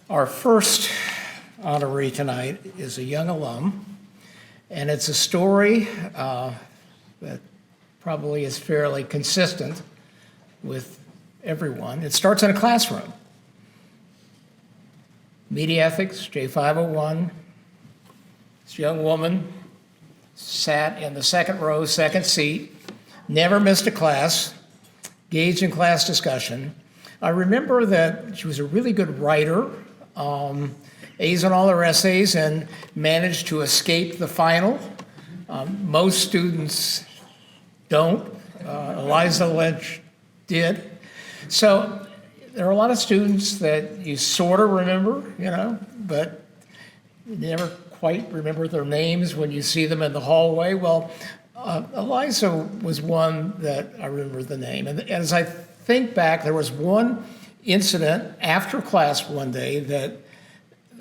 Our first honoree tonight is a young alum, and it's a story that probably is fairly consistent with everyone. It starts in a classroom. Media ethics, J501. This young woman sat in the second row, second seat, never missed a class, engaged in class discussion. I remember that she was a really good writer, A's on all her essays, and managed to escape the final. Most students don't. Eliza Lynch did. So there are a lot of students that you sort of remember, but you never quite remember their names when you see them in the hallway. Well, Eliza was one that I remember the name. And as I think back, there was one incident after class one day that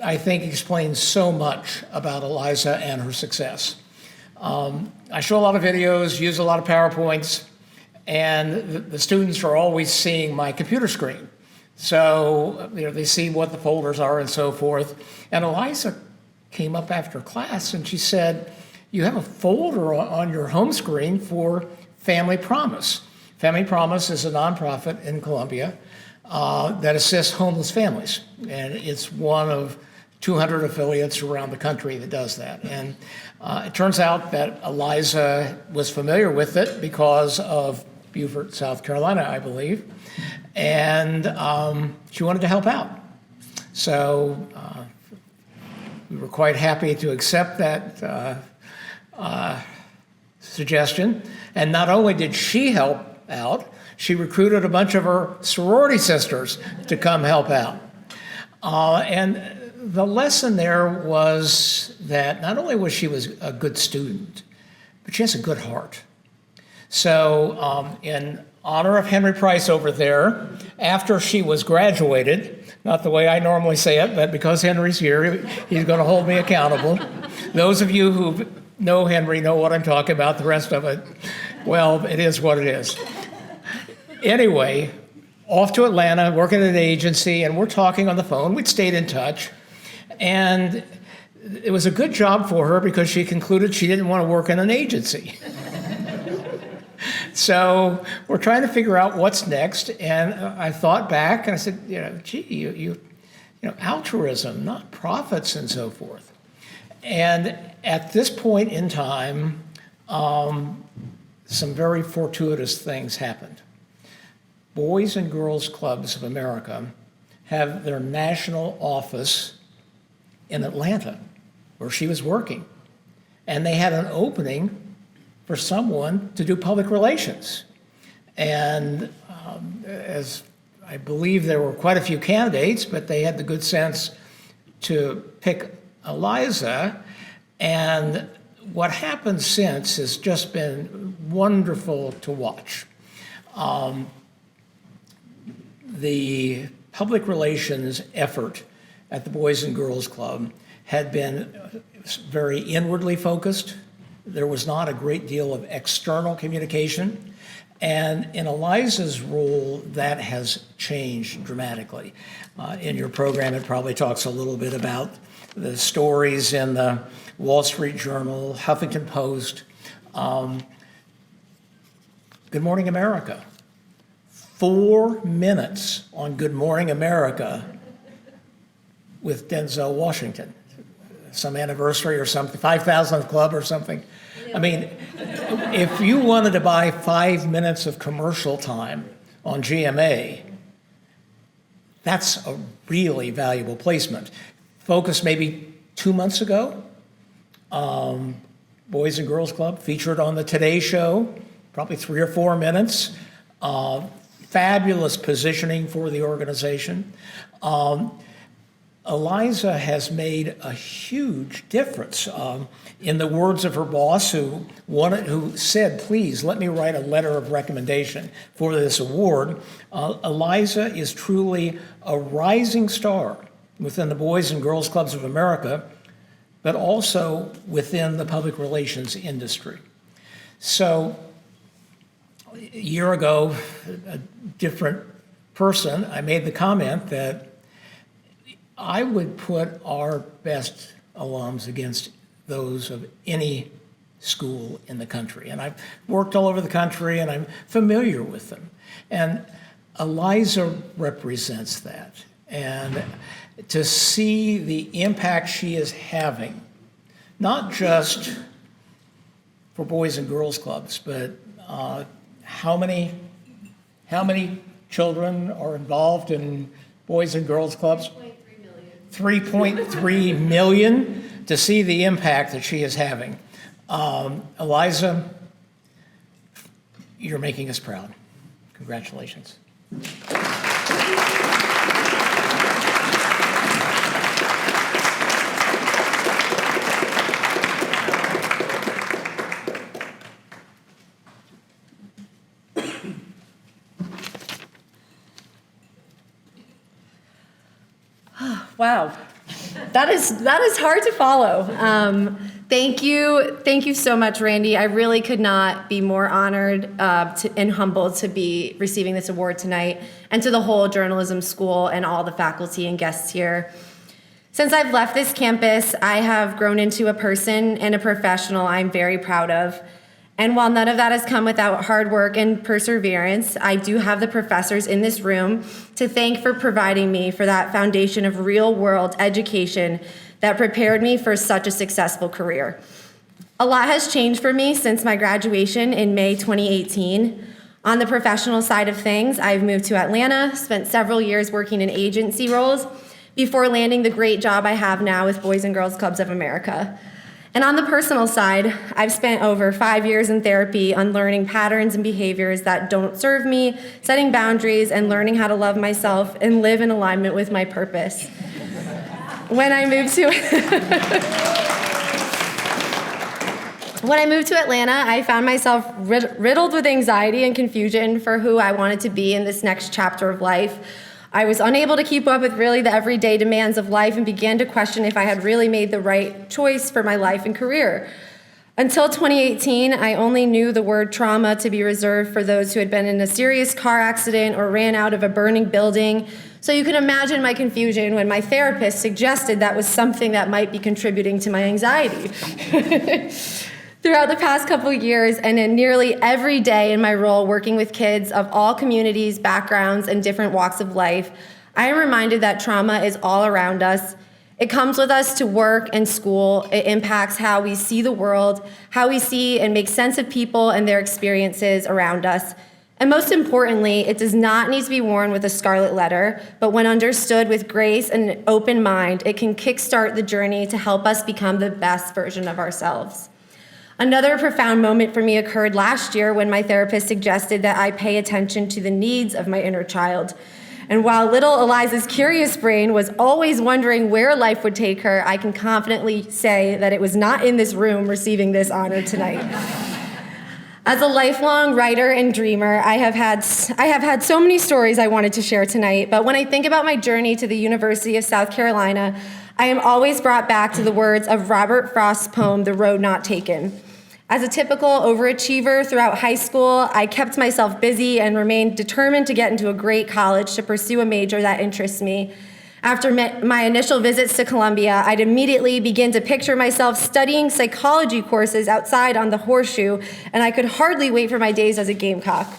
I think explains so much about Eliza and her success. I show a lot of videos, use a lot of PowerPoints, and the students are always seeing my computer screen. So, they see what the folders are and so forth. And Eliza came up after class and she said, "You have a folder on your home screen for Family Promise." Family Promise is a nonprofit in Columbia that assists homeless families. And it's one of 200 affiliates around the country that does that. And it turns out that Eliza was familiar with it because of Beaufort, South Carolina, I believe. And she wanted to help out. So we were quite happy to accept that suggestion. And not only did she help out, she recruited a bunch of her sorority sisters to come help out. And the lesson there was that not only was she a good student, but she has a good heart. So in honor of Henry Price over there, after she was graduated, not the way I normally say it, but because Henry's here, he's going to hold me accountable. Those of you who know Henry know what I'm talking about. The rest of it, well, it is what it is. Anyway, off to Atlanta, working at an agency, and we're talking on the phone. We'd stayed in touch. And it was a good job for her because she concluded she didn't want to work in an agency. So we're trying to figure out what's next. And I thought back and I said, altruism, not profits and so forth. And at this point in time, some very fortuitous things happened. Boys and Girls Clubs of America have their national office in Atlanta, where she was working. And they had an opening for someone to do public relations. And as I believe there were quite a few candidates, but they had the good sense to pick Eliza. And what happened since has just been wonderful to watch. The public relations effort at the Boys and Girls Club had been very inwardly focused. There was not a great deal of external communication. And in Eliza's role, that has changed dramatically. In your program, it probably talks a little bit about the stories in the Wall Street Journal, Huffington Post, Good Morning America. 4 minutes on Good Morning America with Denzel Washington. Some anniversary or something, 5,000th club or something. I mean, if you wanted to buy 5 minutes of commercial time on GMA, that's a really valuable placement. Focus maybe 2 months ago, Boys and Girls Club featured on the Today Show, probably 3 or 4 minutes. Fabulous positioning for the organization. Eliza has made a huge difference. In the words of her boss, who said, "Please let me write a letter of recommendation for this award," Eliza is truly a rising star within the Boys and Girls Clubs of America, but also within the public relations industry. So a year ago, a different person, I made the comment that I would put our best alums against those of any school in the country. And I've worked all over the country and I'm familiar with them. And Eliza represents that. And to see the impact she is having, not just for Boys and Girls Clubs, but how many children are involved in Boys and Girls Clubs? 3.3 million, to see the impact that she is having. Eliza, you're making us proud. Congratulations. Wow, that is hard to follow. Thank you so much, Randy. I really could not be more honored and humbled to be receiving this award tonight, and to the whole journalism school and all the faculty and guests here. Since I've left this campus, I have grown into a person and a professional I'm very proud of. And while none of that has come without hard work and perseverance, I do have the professors in this room to thank for providing me for that foundation of real-world education that prepared me for such a successful career. A lot has changed for me since my graduation in May 2018. On the professional side of things, I've moved to Atlanta, spent several years working in agency roles before landing the great job I have now with Boys and Girls Clubs of America. And on the personal side, I've spent over 5 years in therapy unlearning patterns and behaviors that don't serve me, setting boundaries, and learning how to love myself and live in alignment with my purpose. When I moved to Atlanta, I found myself riddled with anxiety and confusion for who I wanted to be in this next chapter of life. I was unable to keep up with really the everyday demands of life and began to question if I had really made the right choice for my life and career. Until 2018, I only knew the word trauma to be reserved for those who had been in a serious car accident or ran out of a burning building. So you can imagine my confusion when my therapist suggested that was something that might be contributing to my anxiety. Throughout the past couple of years, and in nearly every day in my role working with kids of all communities, backgrounds, and different walks of life, I am reminded that trauma is all around us. It comes with us to work and school. It impacts how we see the world, how we see and make sense of people and their experiences around us. And most importantly, it does not need to be worn with a scarlet letter, but when understood with grace and an open mind, it can kickstart the journey to help us become the best version of ourselves. Another profound moment for me occurred last year when my therapist suggested that I pay attention to the needs of my inner child. And while little Eliza's curious brain was always wondering where life would take her, I can confidently say that it was not in this room receiving this honor tonight. As a lifelong writer and dreamer, I have had so many stories I wanted to share tonight, but when I think about my journey to the University of South Carolina, I am always brought back to the words of Robert Frost's poem, The Road Not Taken. As a typical overachiever throughout high school, I kept myself busy and remained determined to get into a great college to pursue a major that interests me. After my initial visits to Columbia, I'd immediately begin to picture myself studying psychology courses outside on the Horseshoe, and I could hardly wait for my days as a Gamecock.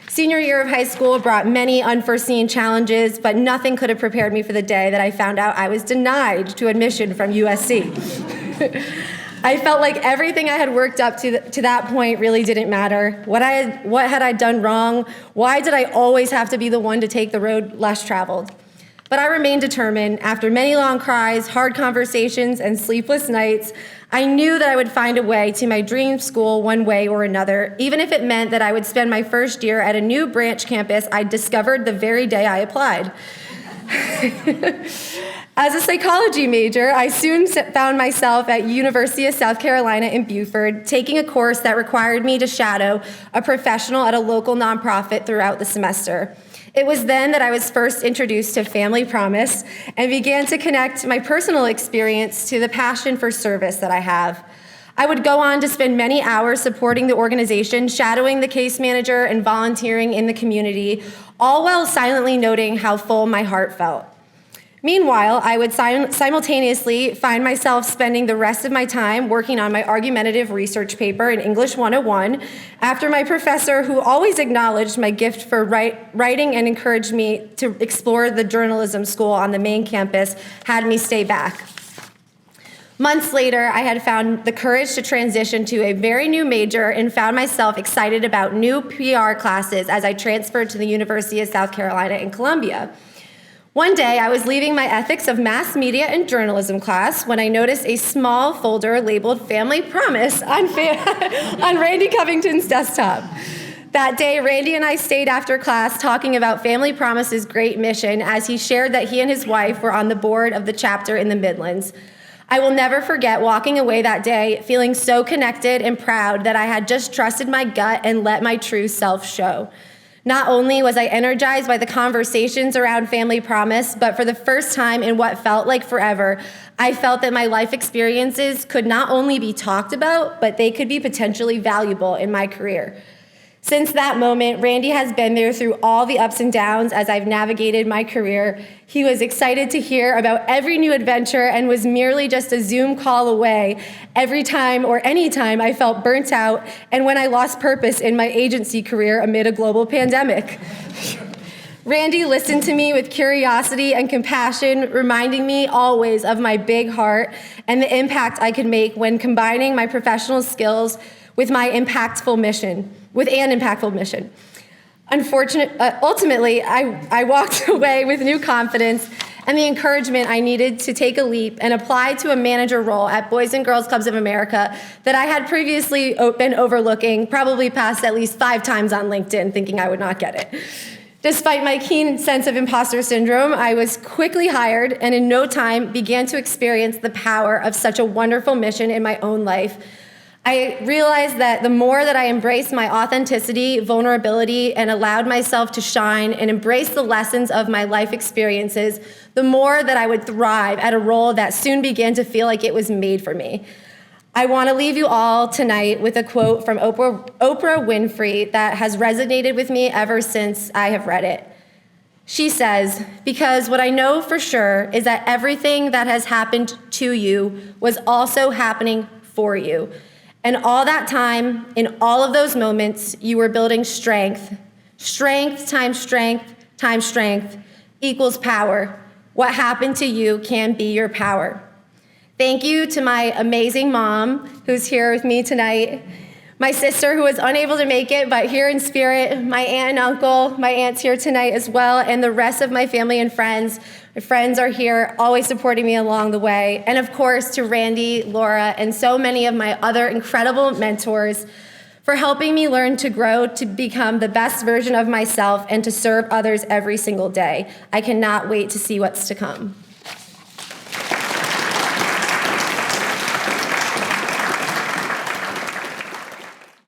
Senior year of high school brought many unforeseen challenges, but nothing could have prepared me for the day that I found out I was denied to admission from USC. I felt like everything I had worked up to that point really didn't matter. What had I done wrong? Why did I always have to be the one to take the road less traveled? But I remained determined. After many long cries, hard conversations, and sleepless nights, I knew that I would find a way to my dream school one way or another, even if it meant that I would spend my first year at a new branch campus I discovered the very day I applied. As a psychology major, I soon found myself at University of South Carolina in Beaufort, taking a course that required me to shadow a professional at a local nonprofit throughout the semester. It was then that I was first introduced to Family Promise and began to connect my personal experience to the passion for service that I have. I would go on to spend many hours supporting the organization, shadowing the case manager, and volunteering in the community, all while silently noting how full my heart felt. Meanwhile, I would simultaneously find myself spending the rest of my time working on my argumentative research paper in English 101 after my professor, who always acknowledged my gift for writing and encouraged me to explore the journalism school on the main campus, had me stay back. Months later, I had found the courage to transition to a very new major and found myself excited about new PR classes as I transferred to the University of South Carolina in Columbia. One day, I was leaving my Ethics of Mass Media and Journalism class when I noticed a small folder labeled Family Promise on Randy Covington's desktop. That day, Randy and I stayed after class talking about Family Promise's great mission as he shared that he and his wife were on the board of the chapter in the Midlands. I will never forget walking away that day feeling so connected and proud that I had just trusted my gut and let my true self show. Not only was I energized by the conversations around Family Promise, but for the first time in what felt like forever, I felt that my life experiences could not only be talked about, but they could be potentially valuable in my career. Since that moment, Randy has been there through all the ups and downs as I've navigated my career. He was excited to hear about every new adventure and was merely just a Zoom call away every time or any time I felt burnt out and when I lost purpose in my agency career amid a global pandemic. Randy listened to me with curiosity and compassion, reminding me always of my big heart and the impact I could make when combining my professional skills with an impactful mission. Ultimately, I walked away with new confidence and the encouragement I needed to take a leap and apply to a manager role at Boys and Girls Clubs of America that I had previously been overlooking, probably past at least 5 times on LinkedIn, thinking I would not get it. Despite my keen sense of imposter syndrome, I was quickly hired and in no time began to experience the power of such a wonderful mission in my own life. I realized that the more that I embraced my authenticity, vulnerability, and allowed myself to shine and embrace the lessons of my life experiences, the more that I would thrive at a role that soon began to feel like it was made for me. I want to leave you all tonight with a quote from Oprah Winfrey that has resonated with me ever since I have read it. She says, "Because what I know for sure is that everything that has happened to you was also happening for you. And all that time, in all of those moments, you were building strength. Strength times strength times strength equals power. What happened to you can be your power." Thank you to my amazing mom, who's here with me tonight, my sister who was unable to make it, but here in spirit, my aunt and uncle, my aunt's here tonight as well, and the rest of my family and friends. My friends are here, always supporting me along the way. And of course, to Randy, Laura, and so many of my other incredible mentors for helping me learn to grow, to become the best version of myself, and to serve others every single day. I cannot wait to see what's to come.